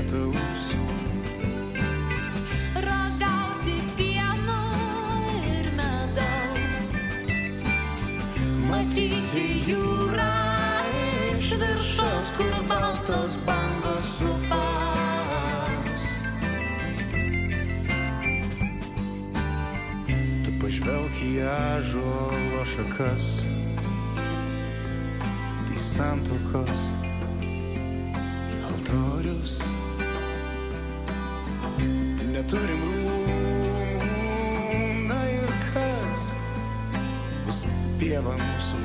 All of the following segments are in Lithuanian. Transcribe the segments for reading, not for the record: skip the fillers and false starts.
lietaus. Ragauti pieno ir medaus, matyti jūrą iš viršaus, kur baltos bangos supas. Tu pažvelk į ąžuolo šakas, tai santuokos altorius. Neturim rūmų, na ir kas, bus pieva mūsų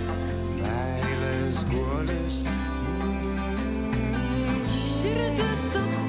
meilės guolis. Širdis toks